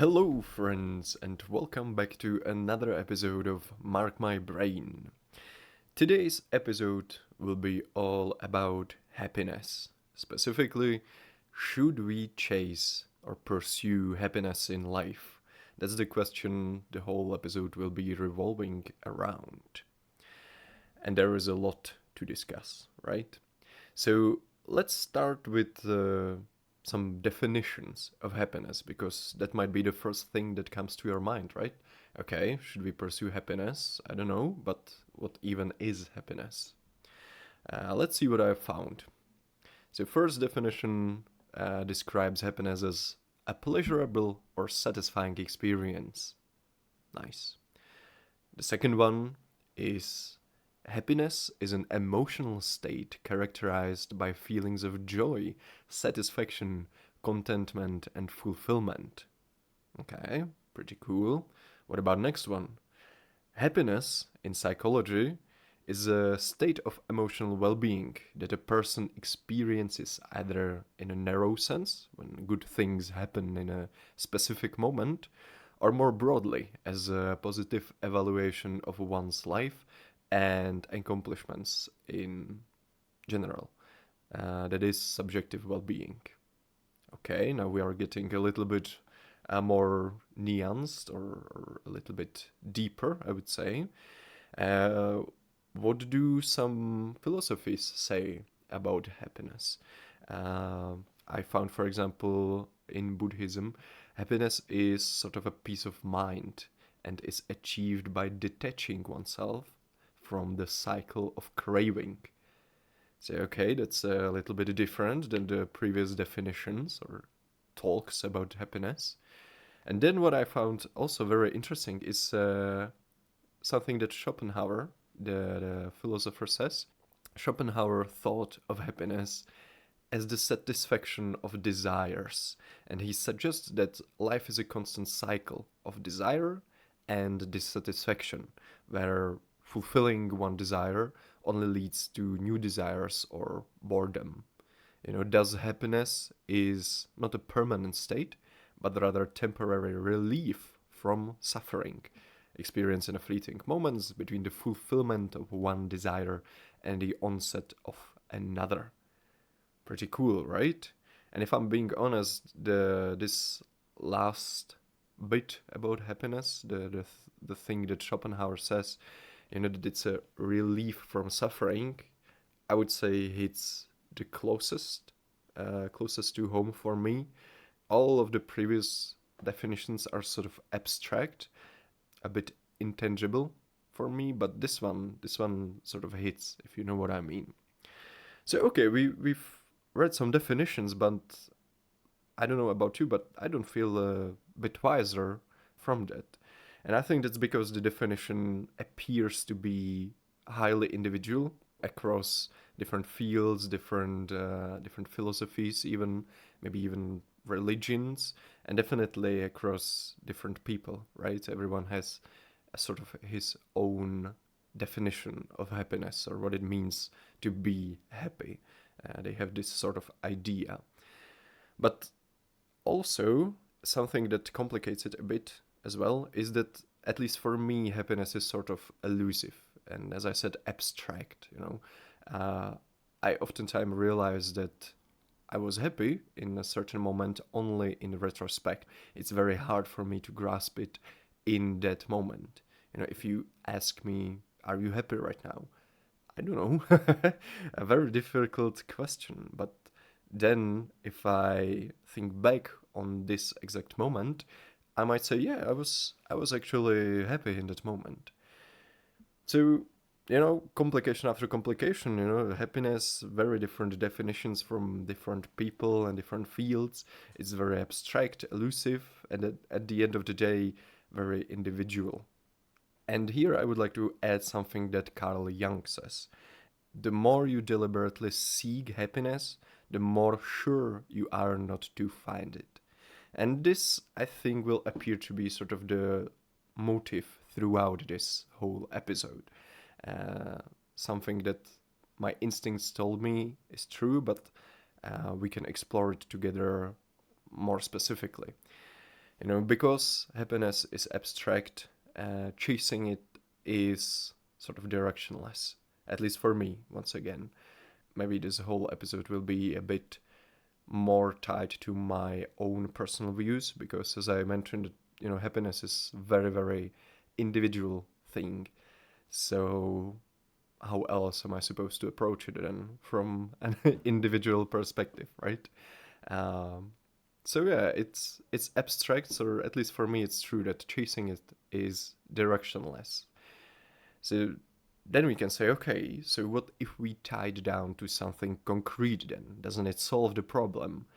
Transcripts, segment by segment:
Hello, friends, and welcome back to another episode of Mark My Brain. Today's episode will be all about happiness. Specifically, should we chase or pursue happiness in life? That's the question the whole episode will be revolving around. And there is a lot to discuss, right? So let's start with some definitions of happiness because that might be the first thing that comes to your mind, right? Okay, should we pursue happiness? I don't know, but what even is happiness? Let's see what I found. So, first definition describes happiness as a pleasurable or satisfying experience. Nice. The second one is happiness is an emotional state characterized by feelings of joy, satisfaction, contentment, and fulfillment. Okay, pretty cool. What about next one? Happiness in psychology is a state of emotional well-being that a person experiences either in a narrow sense, when good things happen in a specific moment, or more broadly as a positive evaluation of one's life and accomplishments in general. That is subjective well-being. Okay, now we are getting a little bit more nuanced or a little bit deeper, I would say. Uh, what do some philosophies say about happiness? I found, for example, in Buddhism, happiness is sort of a peace of mind and is achieved by detaching oneself from the cycle of craving. So, okay, that's a little bit different than the previous definitions or talks about happiness. And then what I found also very interesting is something that Schopenhauer, the philosopher, says. Schopenhauer thought of happiness as the satisfaction of desires, and he suggests that life is a constant cycle of desire and dissatisfaction, where fulfilling one desire only leads to new desires or boredom. Thus happiness is not a permanent state, but rather temporary relief from suffering, experienced in a fleeting moments between the fulfillment of one desire and the onset of another. Pretty cool, right? And if I'm being honest, this last bit about happiness, the thing that Schopenhauer says, that it's a relief from suffering, I would say it's the closest to home for me. All of the previous definitions are sort of abstract, a bit intangible for me, but this one sort of hits, if you know what I mean. So okay, we've read some definitions, but I don't know about you, but I don't feel a bit wiser from that. And I think that's because the definition appears to be highly individual across different fields, different philosophies, even maybe even religions, and definitely across different people. Right? Everyone has a sort of his own definition of happiness or what it means to be happy. They have this sort of idea, but also something that complicates it a bit as well is that, at least for me, happiness is sort of elusive and, as I said, abstract. I oftentimes realize that I was happy in a certain moment only in retrospect. It's very hard for me to grasp it in that moment. If you ask me, are you happy right now? I don't know. A very difficult question. But then, if I think back on this exact moment, I might say, yeah, I was actually happy in that moment. So, complication after complication, happiness, very different definitions from different people and different fields. It's very abstract, elusive, and at the end of the day, very individual. And here I would like to add something that Carl Jung says. The more you deliberately seek happiness, the more sure you are not to find it. And this, I think, will appear to be sort of the motive throughout this whole episode. Uh, Something that my instincts told me is true, but we can explore it together more specifically. Because happiness is abstract, chasing it is sort of directionless, at least for me, once again. Maybe this whole episode will be a bit more tied to my own personal views, because as I mentioned, happiness is very, very individual thing. So how else am I supposed to approach it then from an individual perspective, right? Um, so yeah, it's abstract, or at least for me, it's true that chasing it is directionless. So then we can say, okay, so what if we tied down to something concrete then? Doesn't it solve the problem?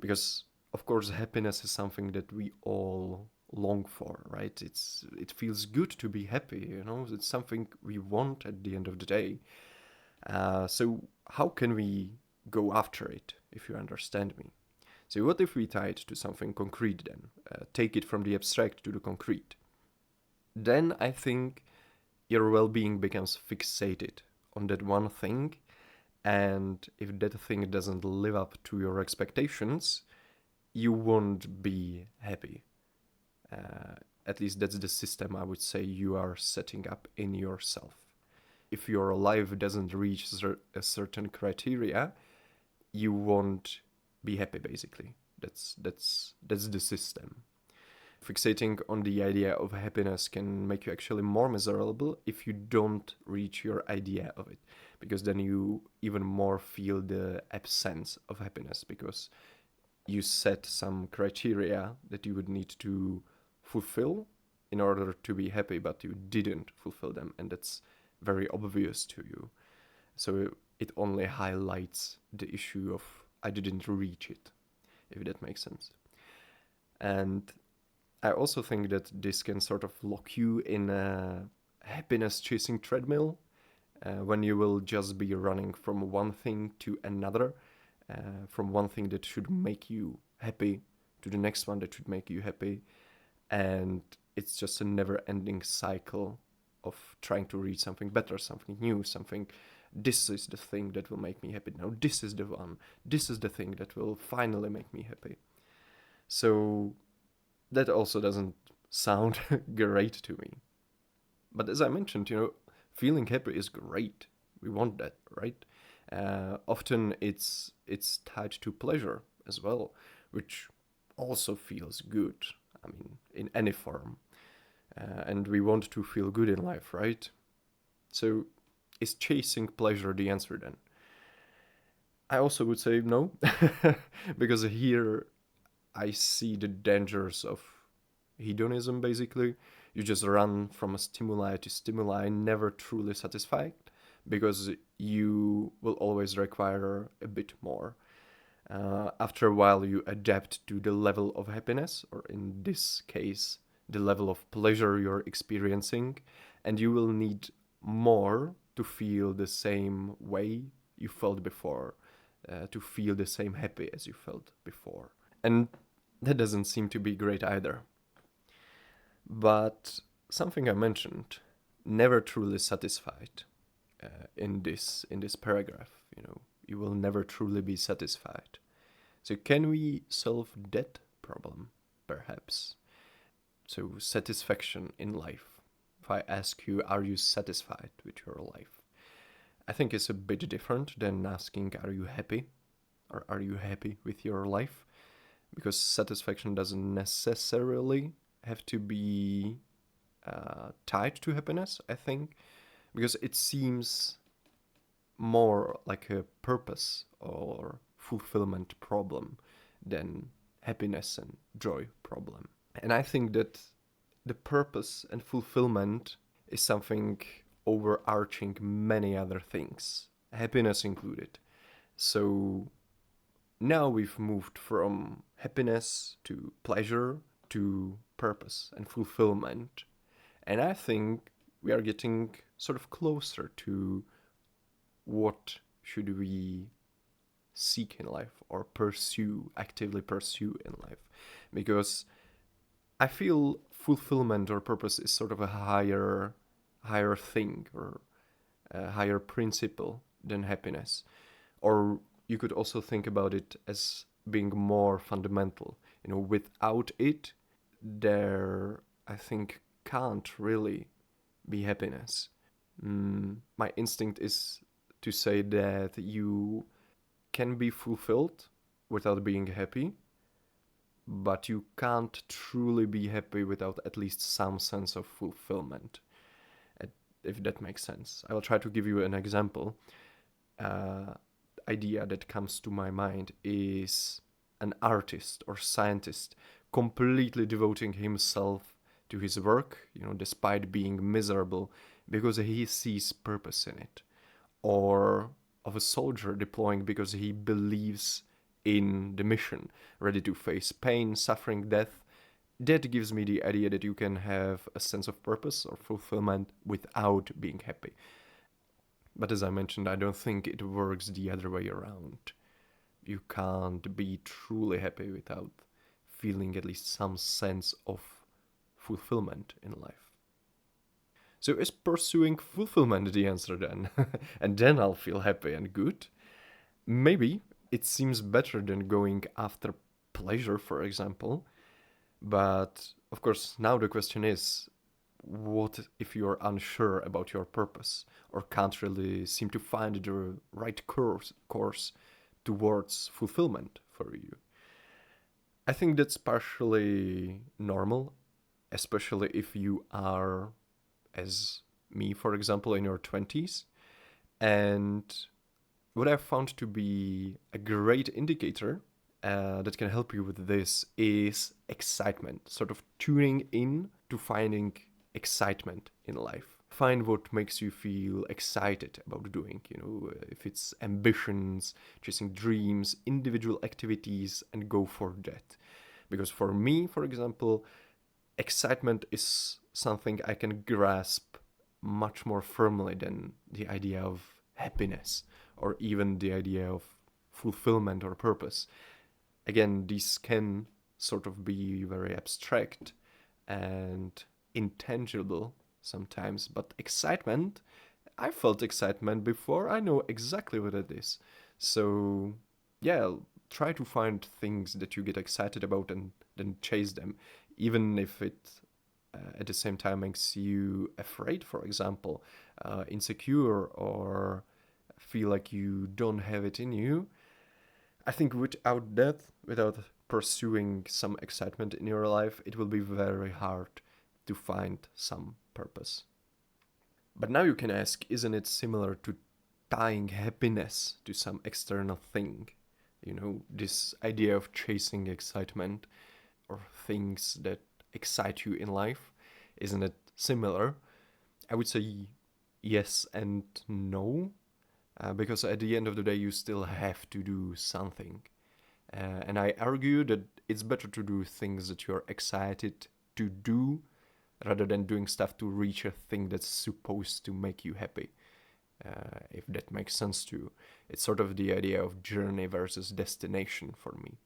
Because of course happiness is something that we all long for, right? It feels good to be happy, it's something we want at the end of the day. So how can we go after it, if you understand me? So what if we tie it to something concrete then? Take it from the abstract to the concrete. Then I think your well-being becomes fixated on that one thing, and if that thing doesn't live up to your expectations, you won't be happy. Uh, at least that's the system I would say you are setting up in yourself. If your life doesn't reach a certain criteria, you won't be happy. Basically, that's the system. Fixating on the idea of happiness can make you actually more miserable if you don't reach your idea of it, because then you even more feel the absence of happiness, because you set some criteria that you would need to fulfill in order to be happy, but you didn't fulfill them, and that's very obvious to you. So it only highlights the issue of I didn't reach it, if that makes sense. And I also think that this can sort of lock you in a happiness chasing treadmill, when you will just be running from one thing to another, from one thing that should make you happy to the next one that should make you happy. And it's just a never ending cycle of trying to reach something better, something new, something. This is the thing that will make me happy. Now, this is the one. This is the thing that will finally make me happy. So that also doesn't sound great to me. But as I mentioned, feeling happy is great. We want that, right? Often it's tied to pleasure as well, which also feels good. I mean, in any form. And we want to feel good in life, right? So is chasing pleasure the answer then? I also would say no, because here I see the dangers of hedonism, basically. You just run from a stimuli to stimuli, never truly satisfied, because you will always require a bit more. After a while, you adapt to the level of happiness, or in this case, the level of pleasure you're experiencing, and you will need more to feel the same way you felt before, to feel the same happy as you felt before. And that doesn't seem to be great either. But something I mentioned, never truly satisfied, in this paragraph, you will never truly be satisfied. So can we solve that problem, perhaps? So satisfaction in life. If I ask you, are you satisfied with your life? I think it's a bit different than asking, are you happy? Or are you happy with your life? Because satisfaction doesn't necessarily have to be tied to happiness, I think, because it seems more like a purpose or fulfillment problem than happiness and joy problem. And I think that the purpose and fulfillment is something overarching many other things, happiness included. So now we've moved from happiness to pleasure to purpose and fulfillment. And I think we are getting sort of closer to what should we seek in life or actively pursue in life. Because I feel fulfillment or purpose is sort of a higher thing, or a higher principle than happiness. Or you could also think about it as being more fundamental. Without it, there, I think, can't really be happiness. My instinct is to say that you can be fulfilled without being happy, but you can't truly be happy without at least some sense of fulfillment, if that makes sense. I will try to give you an example. Idea that comes to my mind is an artist or scientist completely devoting himself to his work, despite being miserable because he sees purpose in it. Or of a soldier deploying because he believes in the mission, ready to face pain, suffering, death. That gives me the idea that you can have a sense of purpose or fulfillment without being happy. But as I mentioned, I don't think it works the other way around. You can't be truly happy without feeling at least some sense of fulfillment in life. So is pursuing fulfillment the answer then? And then I'll feel happy and good? Maybe it seems better than going after pleasure, for example. But of course, now the question is, what if you're unsure about your purpose or can't really seem to find the right course towards fulfillment for you? I think that's partially normal, especially if you are, as me, for example, in your 20s. And what I've found to be a great indicator that can help you with this is excitement, sort of tuning in to finding excitement in life. Find what makes you feel excited about doing, if it's ambitions, chasing dreams, individual activities, and go for that. Because for me, for example, excitement is something I can grasp much more firmly than the idea of happiness or even the idea of fulfillment or purpose. Again, these can sort of be very abstract and intangible sometimes, but excitement, I felt excitement before, I know exactly what it is. So, yeah, try to find things that you get excited about and then chase them, even if it at the same time makes you afraid, for example, insecure, or feel like you don't have it in you. I think without that, without pursuing some excitement in your life, it will be very hard to find some purpose. But now you can ask, isn't it similar to tying happiness to some external thing? This idea of chasing excitement or things that excite you in life, isn't it similar? I would say yes and no, because at the end of the day, you still have to do something. And I argue that it's better to do things that you're excited to do rather than doing stuff to reach a thing that's supposed to make you happy. If that makes sense to you. It's sort of the idea of journey versus destination for me.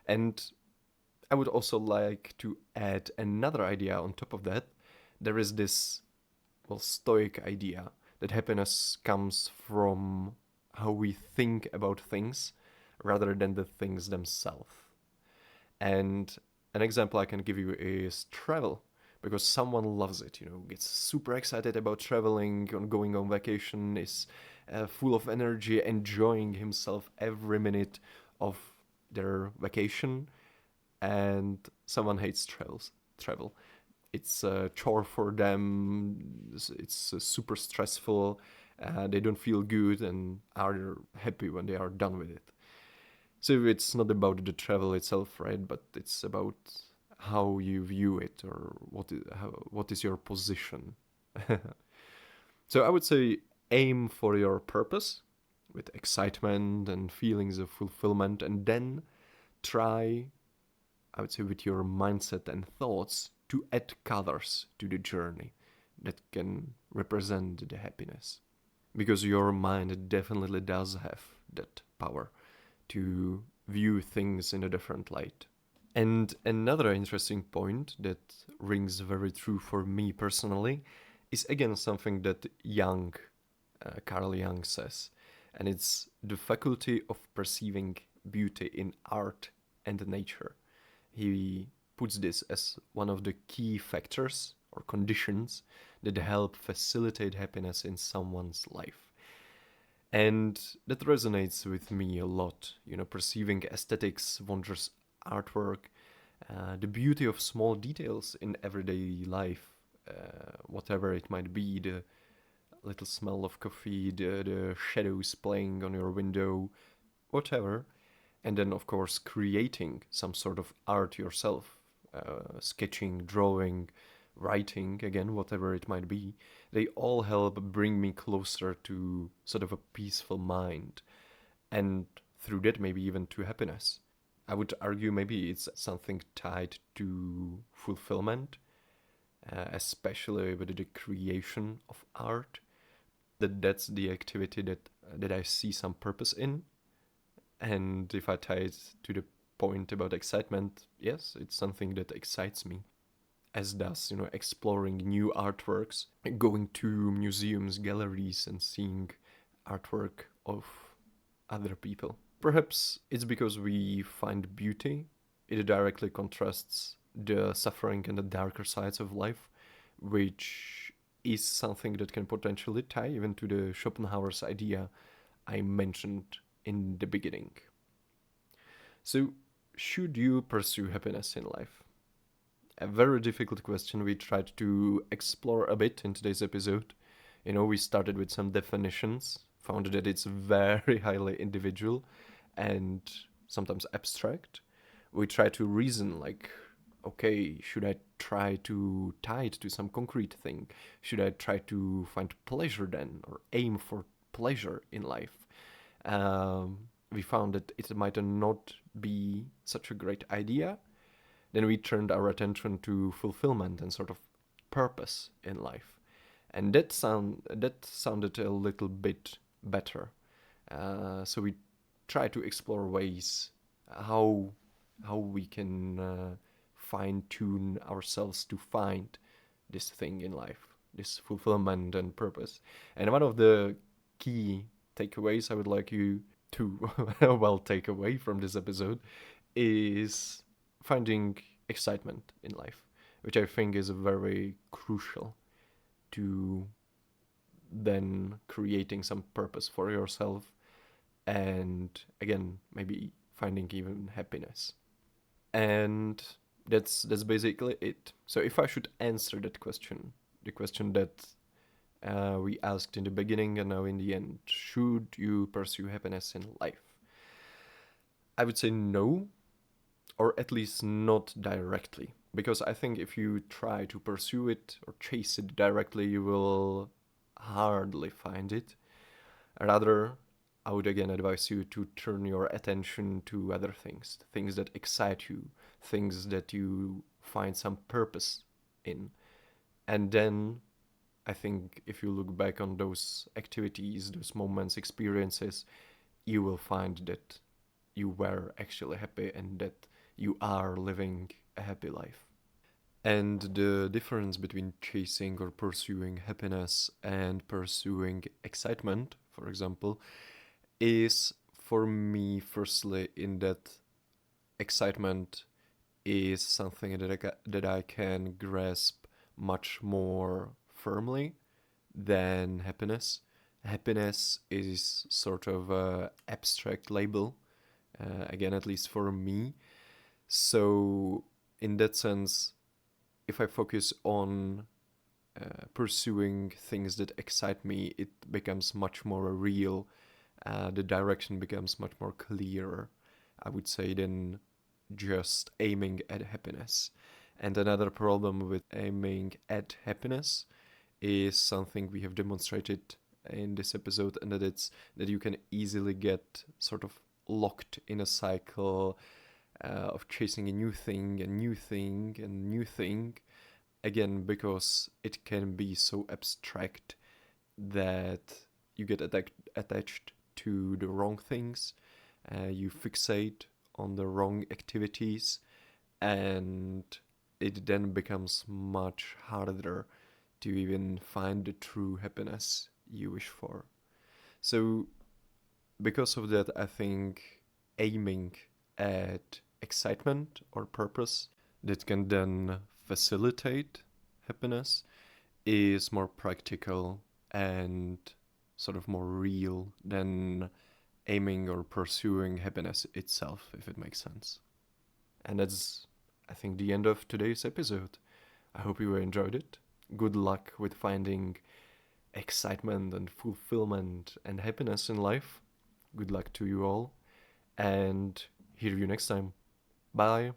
And I would also like to add another idea on top of that. There is this, Stoic idea that happiness comes from how we think about things rather than the things themselves. And an example I can give you is travel, because someone loves it, gets super excited about traveling, on going on vacation, is full of energy, enjoying himself every minute of their vacation, and someone hates travel. It's a chore for them, it's super stressful, they don't feel good and are happy when they are done with it. So it's not about the travel itself, right? But it's about how you view it, or what is your position. So I would say aim for your purpose with excitement and feelings of fulfillment, and then try, I would say, with your mindset and thoughts to add colors to the journey that can represent the happiness. Because your mind definitely does have that power to view things in a different light. And another interesting point that rings very true for me personally is again something that Carl Jung says, and it's the faculty of perceiving beauty in art and nature. He puts this as one of the key factors or conditions that help facilitate happiness in someone's life. And that resonates with me a lot, perceiving aesthetics, wondrous artwork, the beauty of small details in everyday life, whatever it might be, the little smell of coffee, the shadows playing on your window, whatever. And then, of course, creating some sort of art yourself, sketching, drawing, writing, again, whatever it might be, they all help bring me closer to sort of a peaceful mind. And through that, maybe even to happiness. I would argue maybe it's something tied to fulfillment, especially with the creation of art. That's the activity that I see some purpose in. And if I tie it to the point about excitement, yes, it's something that excites me. As does, exploring new artworks, going to museums, galleries, and seeing artwork of other people. Perhaps it's because we find beauty. It directly contrasts the suffering and the darker sides of life, which is something that can potentially tie even to the Schopenhauer's idea I mentioned in the beginning. So, should you pursue happiness in life? A very difficult question we tried to explore a bit in today's episode. We started with some definitions, found that it's very highly individual and sometimes abstract. We try to reason like, okay, should I try to tie it to some concrete thing? Should I try to find pleasure then, or aim for pleasure in life? We found that it might not be such a great idea. Then we turned our attention to fulfillment and sort of purpose in life. And that sounded a little bit better. So we try to explore ways how we can fine tune ourselves to find this thing in life, this fulfillment and purpose. And one of the key takeaways I would like you to take away from this episode is finding excitement in life, which I think is very crucial to then creating some purpose for yourself, and again, maybe finding even happiness. And that's basically it. So if I should answer that question, the question that we asked in the beginning and now in the end, should you pursue happiness in life? I would say no, or at least not directly. Because I think if you try to pursue it or chase it directly, you will hardly find it. Rather, I would again advise you to turn your attention to other things, things that excite you, things that you find some purpose in. And then I think if you look back on those activities, those moments, experiences, you will find that you were actually happy and that you are living a happy life. And the difference between chasing or pursuing happiness and pursuing excitement, for example, is for me, firstly, in that excitement is something that I can grasp much more firmly than happiness. Happiness is sort of an abstract label, again, at least for me. So, in that sense, if I focus on pursuing things that excite me, it becomes much more real. The direction becomes much more clear, I would say, than just aiming at happiness. And another problem with aiming at happiness is something we have demonstrated in this episode, and that you can easily get sort of locked in a cycle of chasing a new thing, a new thing, and new thing. Again, because it can be so abstract that you get attached to the wrong things, you fixate on the wrong activities, and it then becomes much harder to even find the true happiness you wish for. So, because of that, I think aiming at excitement or purpose that can then facilitate happiness is more practical and sort of more real than aiming or pursuing happiness itself, if it makes sense. And that's, I think, the end of today's episode. I hope you enjoyed it. Good luck with finding excitement and fulfillment and happiness in life. Good luck to you all, and hear you next time. Bye.